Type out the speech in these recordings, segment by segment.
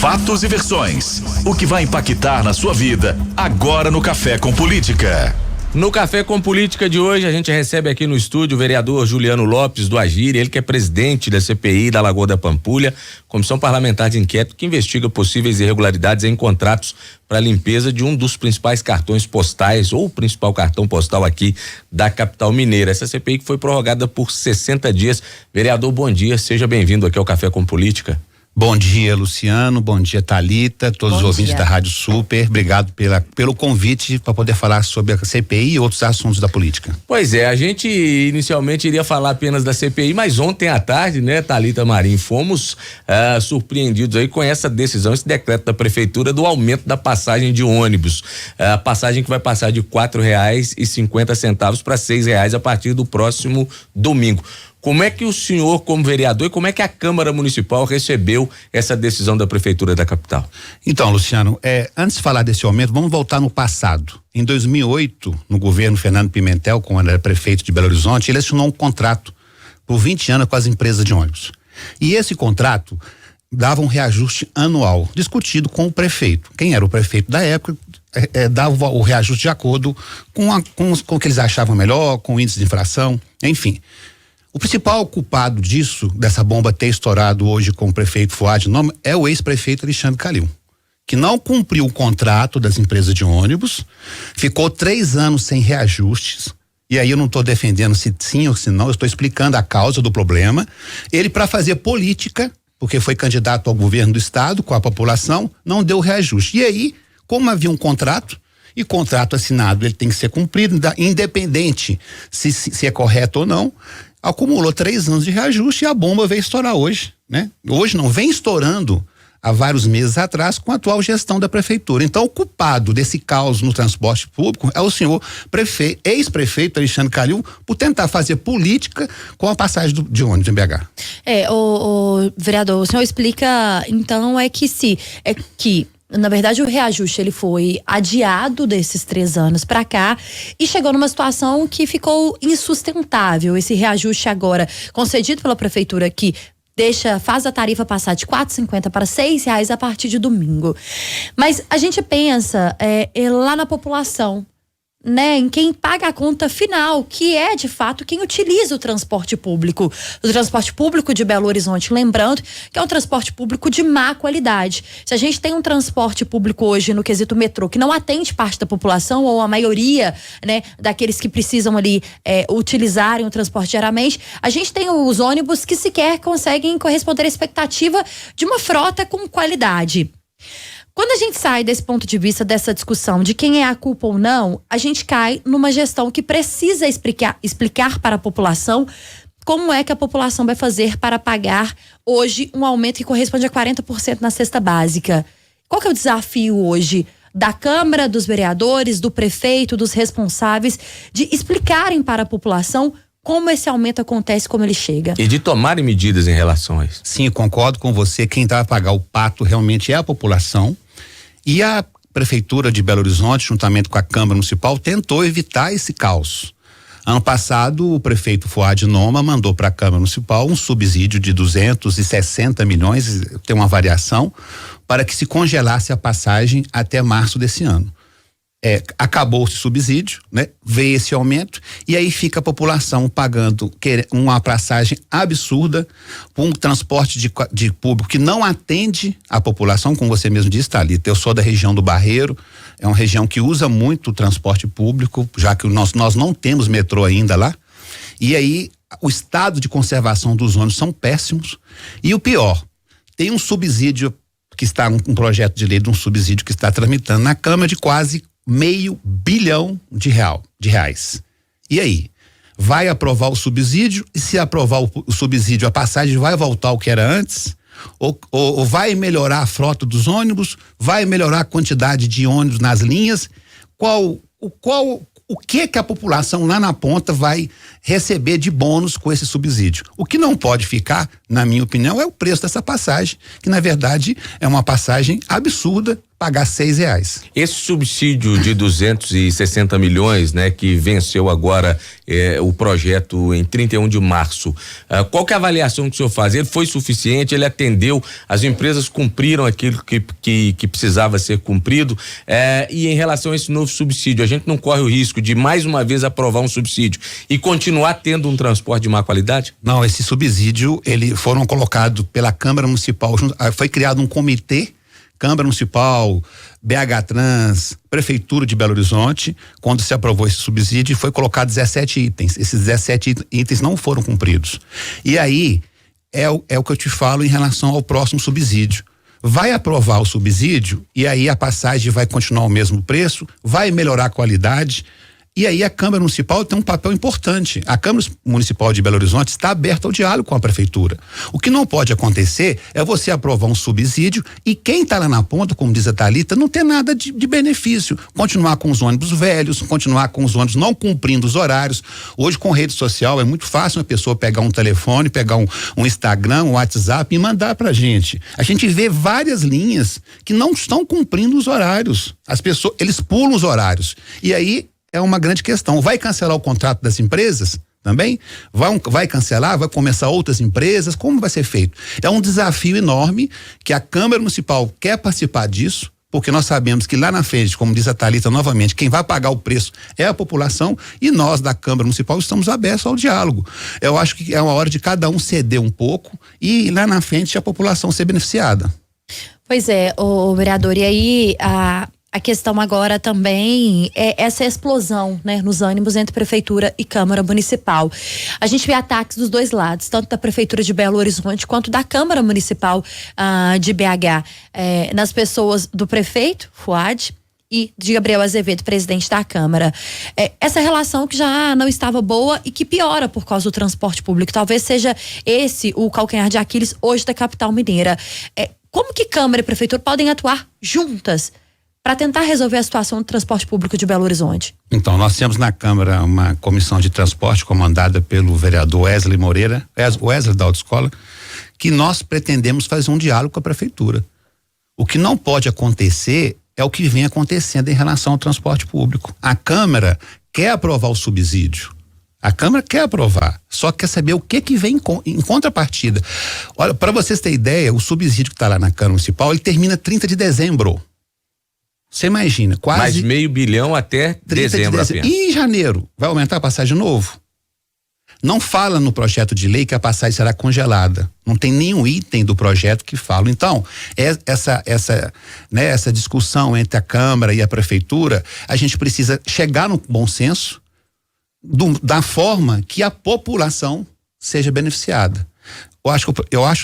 Fatos e versões. O que vai impactar na sua vida agora no Café com Política. No Café com Política de hoje, a gente recebe aqui no estúdio o vereador Juliano Lopes do Agir, ele que é presidente da CPI da Lagoa da Pampulha, Comissão Parlamentar de Inquérito que investiga possíveis irregularidades em contratos para a limpeza de um dos principais cartões postais, ou o principal cartão postal aqui da capital mineira. Essa CPI que foi prorrogada por 60 dias. Vereador, bom dia, seja bem-vindo aqui ao Café com Política. Bom dia, Luciano, bom dia, Thalita, todos os ouvintes da Rádio Super, obrigado pelo convite para poder falar sobre a CPI e outros assuntos da política. Pois é, a gente inicialmente iria falar apenas da CPI, mas ontem à tarde, né, Thalita Marim, fomos surpreendidos aí com essa decisão, esse decreto da prefeitura do aumento da passagem de ônibus, a passagem que vai passar de R$4,50 para R$6 a partir do próximo domingo. Como é que o senhor, como vereador, e como é que a Câmara Municipal recebeu essa decisão da Prefeitura da capital? Então, Luciano, antes de falar desse aumento, vamos voltar no passado. Em 2008, no governo Fernando Pimentel, quando era prefeito de Belo Horizonte, ele assinou um contrato por 20 anos com as empresas de ônibus. E esse contrato dava um reajuste anual, discutido com o prefeito. Quem era o prefeito da época dava o reajuste de acordo com o que eles achavam melhor, com o índice de inflação, enfim. O principal culpado dessa bomba ter estourado hoje com o prefeito Fuad Noma, é o ex-prefeito Alexandre Calil, que não cumpriu o contrato das empresas de ônibus, ficou 3 anos sem reajustes, e aí eu não estou defendendo se sim ou se não, eu estou explicando a causa do problema. Ele, para fazer política, porque foi candidato ao governo do estado com a população, não deu reajuste. E aí, como havia um contrato, e contrato assinado ele tem que ser cumprido, independente se é correto ou não, acumulou 3 anos de reajuste e a bomba veio estourar hoje, né? Hoje não, vem estourando há vários meses atrás com a atual gestão da prefeitura. Então, o culpado desse caos no transporte público é o senhor ex-prefeito Alexandre Calil, por tentar fazer política com a passagem de ônibus em BH. O vereador, o senhor explica, então, na verdade, o reajuste ele foi adiado desses 3 anos para cá e chegou numa situação que ficou insustentável. Esse reajuste agora concedido pela prefeitura que faz a tarifa passar de R$4,50 para R$6 a partir de domingo. Mas a gente pensa lá na população, né, em quem paga a conta final, que é de fato quem utiliza o transporte público. O transporte público de Belo Horizonte, lembrando que é um transporte público de má qualidade. Se a gente tem um transporte público hoje no quesito metrô que não atende parte da população ou a maioria, né, daqueles que precisam ali utilizarem o transporte diariamente, a gente tem os ônibus que sequer conseguem corresponder à expectativa de uma frota com qualidade. Quando a gente sai desse ponto de vista, dessa discussão de quem é a culpa ou não, a gente cai numa gestão que precisa explicar para a população como é que a população vai fazer para pagar hoje um aumento que corresponde a 40% na cesta básica. Qual que é o desafio hoje da Câmara, dos vereadores, do prefeito, dos responsáveis, de explicarem para a população como esse aumento acontece, como ele chega? E de tomarem medidas em relação a isso. Sim, concordo com você, quem vai pagar o pato realmente é a população, e a Prefeitura de Belo Horizonte, juntamente com a Câmara Municipal, tentou evitar esse caos. Ano passado, o prefeito Fuad Noma mandou para a Câmara Municipal um subsídio de 260 milhões, tem uma variação, para que se congelasse a passagem até março desse ano. Acabou esse subsídio, né? Veio esse aumento e aí fica a população pagando uma passagem absurda por um transporte de público que não atende a população, como você mesmo disse, Thalita. Eu sou da região do Barreiro, é uma região que usa muito o transporte público, já que nós não temos metrô ainda lá, e aí o estado de conservação dos ônibus são péssimos, e o pior, tem um subsídio que está, um projeto de lei de um subsídio que está tramitando na Câmara de quase R$500 bilhão de reais. E aí? Vai aprovar o subsídio? E se aprovar o subsídio, a passagem vai voltar ao que era antes? Ou vai melhorar a frota dos ônibus? Vai melhorar a quantidade de ônibus nas linhas? O que a população lá na ponta vai receber de bônus com esse subsídio? O que não pode ficar, na minha opinião, é o preço dessa passagem, que na verdade é uma passagem absurda pagar R$6. Esse subsídio de 260 milhões, né, que venceu agora o projeto em 31 de março, qual que é a avaliação que o senhor faz? Ele foi suficiente? Ele atendeu? As empresas cumpriram aquilo que precisava ser cumprido? E em relação a esse novo subsídio, a gente não corre o risco de mais uma vez aprovar um subsídio e continuar tendo um transporte de má qualidade? Não, esse subsídio, foram colocados pela Câmara Municipal, foi criado um comitê, Câmara Municipal, BH Trans, Prefeitura de Belo Horizonte, quando se aprovou esse subsídio, foi colocado 17 itens. Esses 17 itens não foram cumpridos. E aí, é o que eu te falo em relação ao próximo subsídio. Vai aprovar o subsídio e aí a passagem vai continuar o mesmo preço, vai melhorar a qualidade. E aí a Câmara Municipal tem um papel importante. A Câmara Municipal de Belo Horizonte está aberta ao diálogo com a Prefeitura. O que não pode acontecer é você aprovar um subsídio e quem está lá na ponta, como diz a Thalita, não ter nada de benefício. Continuar com os ônibus velhos, continuar com os ônibus não cumprindo os horários. Hoje com rede social é muito fácil uma pessoa pegar um telefone, pegar um Instagram, um WhatsApp e mandar pra gente. A gente vê várias linhas que não estão cumprindo os horários. As pessoas, eles pulam os horários. E aí é uma grande questão. Vai cancelar o contrato das empresas também? Vai cancelar? Vai começar outras empresas? Como vai ser feito? É um desafio enorme que a Câmara Municipal quer participar disso, porque nós sabemos que lá na frente, como diz a Thalita novamente, quem vai pagar o preço é a população e nós da Câmara Municipal estamos abertos ao diálogo. Eu acho que é uma hora de cada um ceder um pouco e lá na frente a população ser beneficiada. Pois é, o vereador, e aí a questão agora também é essa explosão, né, nos ânimos entre Prefeitura e Câmara Municipal. A gente vê ataques dos dois lados, tanto da Prefeitura de Belo Horizonte quanto da Câmara Municipal de BH, nas pessoas do prefeito, Fuad, e de Gabriel Azevedo, presidente da Câmara. Essa relação que já não estava boa e que piora por causa do transporte público. Talvez seja esse o calcanhar de Aquiles hoje da capital mineira. Como que Câmara e Prefeitura podem atuar juntas para tentar resolver a situação do transporte público de Belo Horizonte? Então, nós temos na Câmara uma comissão de transporte comandada pelo vereador Wesley Moreira, Wesley da Autoescola, que nós pretendemos fazer um diálogo com a Prefeitura. O que não pode acontecer é o que vem acontecendo em relação ao transporte público. A Câmara quer aprovar o subsídio. A Câmara quer aprovar, só quer saber o que vem em contrapartida. Olha, para vocês terem ideia, o subsídio que está lá na Câmara Municipal, ele termina 30 de dezembro. Você imagina, quase. Mais R$500 milhão até dezembro apenas. E em janeiro, vai aumentar a passagem de novo? Não fala no projeto de lei que a passagem será congelada. Não tem nenhum item do projeto que fala. Então, essa discussão entre a Câmara e a Prefeitura, a gente precisa chegar no bom senso da forma que a população seja beneficiada.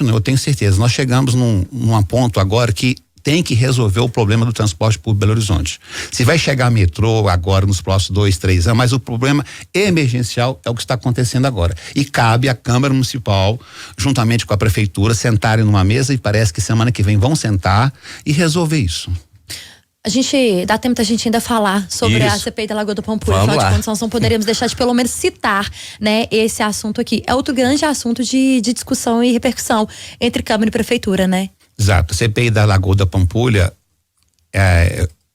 Eu tenho certeza, nós chegamos num ponto agora que tem que resolver o problema do transporte público Belo Horizonte. Se vai chegar metrô agora nos próximos 2, 3 anos, mas o problema emergencial é o que está acontecendo agora. E cabe à Câmara Municipal, juntamente com a Prefeitura, sentarem numa mesa e parece que semana que vem vão sentar e resolver isso. Dá tempo da gente ainda falar sobre a CPI da Lagoa do Pampulha. Afinal de contas, nós não poderíamos deixar de pelo menos citar, né, esse assunto aqui. É outro grande assunto de discussão e repercussão entre Câmara e Prefeitura, né? Exato. A CPI da Lagoa da Pampulha,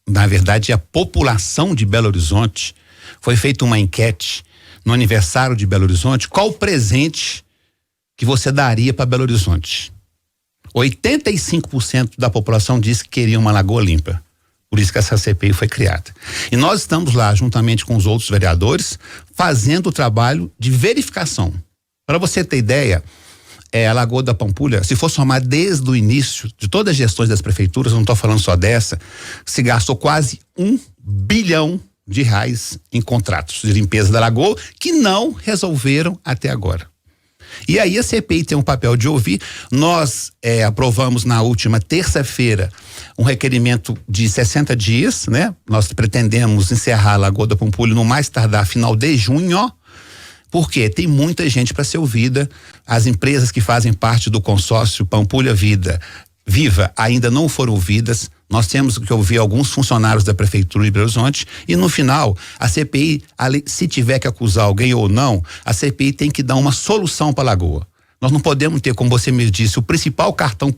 na verdade, a população de Belo Horizonte, foi feita uma enquete no aniversário de Belo Horizonte, qual o presente que você daria para Belo Horizonte? 85% da população disse que queria uma lagoa limpa. Por isso que essa CPI foi criada. E nós estamos lá, juntamente com os outros vereadores, fazendo o trabalho de verificação. Para você ter ideia, a Lagoa da Pampulha, se for somar desde o início de todas as gestões das prefeituras, não estou falando só dessa, se gastou quase R$1 bilhão em contratos de limpeza da lagoa que não resolveram até agora. E aí a CPI tem um papel de ouvir. Nós aprovamos na última terça-feira um requerimento de 60 dias, né? Nós pretendemos encerrar a Lagoa da Pampulha no mais tardar final de junho. Porque tem muita gente para ser ouvida. As empresas que fazem parte do consórcio Pampulha Viva ainda não foram ouvidas. Nós temos que ouvir alguns funcionários da Prefeitura de Belo Horizonte e no final a CPI, se tiver que acusar alguém ou não, a CPI tem que dar uma solução para a Lagoa. Nós não podemos ter, como você me disse, o principal cartão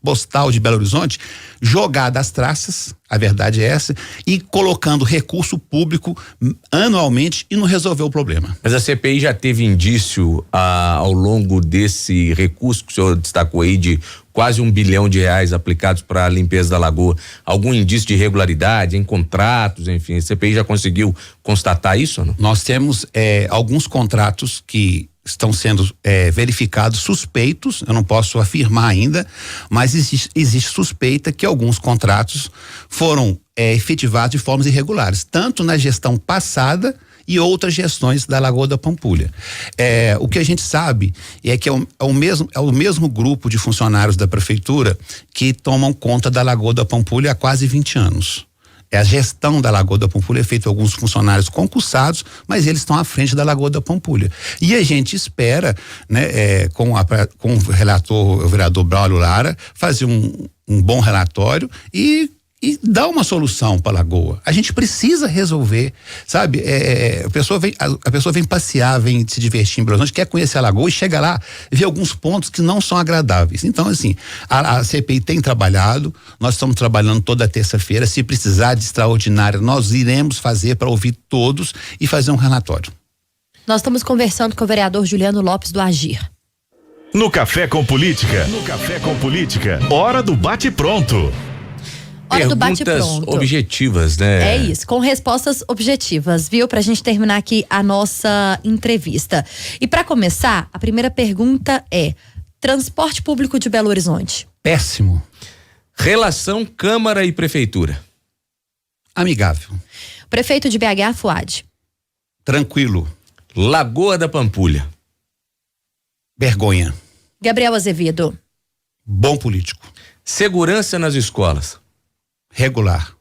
postal de Belo Horizonte jogado às traças, a verdade é essa, e colocando recurso público anualmente e não resolveu o problema. Mas a CPI já teve indício ao longo desse recurso que o senhor destacou aí de quase R$1 bilhão aplicados para a limpeza da lagoa, algum indício de irregularidade em contratos, enfim, a CPI já conseguiu constatar isso ou não? Nós temos alguns contratos que estão sendo verificados suspeitos, eu não posso afirmar ainda, mas existe suspeita que alguns contratos foram efetivados de formas irregulares, tanto na gestão passada e outras gestões da Lagoa da Pampulha. O que a gente sabe é que é o mesmo grupo de funcionários da prefeitura que tomam conta da Lagoa da Pampulha há quase 20 anos. A gestão da Lagoa da Pampulha é feita por alguns funcionários concursados, mas eles estão à frente da Lagoa da Pampulha. E a gente espera, né, com o relator, o vereador Braulio Lara, fazer um bom relatório e dar uma solução para a Lagoa. A gente precisa resolver, sabe? A pessoa vem passear, vem se divertir em Belo Horizonte, quer conhecer a Lagoa e chega lá e vê alguns pontos que não são agradáveis. Então, assim, a CPI tem trabalhado, nós estamos trabalhando toda terça-feira. Se precisar de extraordinária, nós iremos fazer para ouvir todos e fazer um relatório. Nós estamos conversando com o vereador Juliano Lopes do Agir. No Café com Política, hora do bate-pronto. Hora do Perguntas bate-pronto. objetivas, né? É isso, com respostas objetivas, viu? Pra gente terminar aqui a nossa entrevista. E pra começar, a primeira pergunta é: transporte público de Belo Horizonte? Péssimo. Relação Câmara e Prefeitura. Amigável. Prefeito de BH, Fuad. Tranquilo. Lagoa da Pampulha. Vergonha. Gabriel Azevedo. Bom político. Segurança nas escolas. Regular.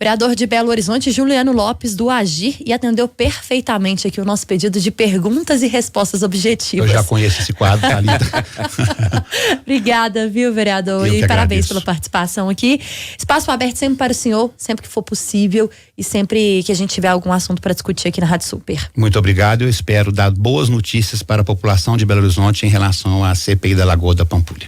Vereador de Belo Horizonte, Juliano Lopes do Agir, e atendeu perfeitamente aqui o nosso pedido de perguntas e respostas objetivas. Eu já conheço esse quadro, Thalita. Obrigada, viu, vereador? Eu E que parabéns agradeço. pela participação aqui. Espaço aberto sempre para o senhor, sempre que for possível e sempre que a gente tiver algum assunto para discutir aqui na Rádio Super. Muito obrigado, eu espero dar boas notícias para a população de Belo Horizonte em relação à CPI da Lagoa da Pampulha.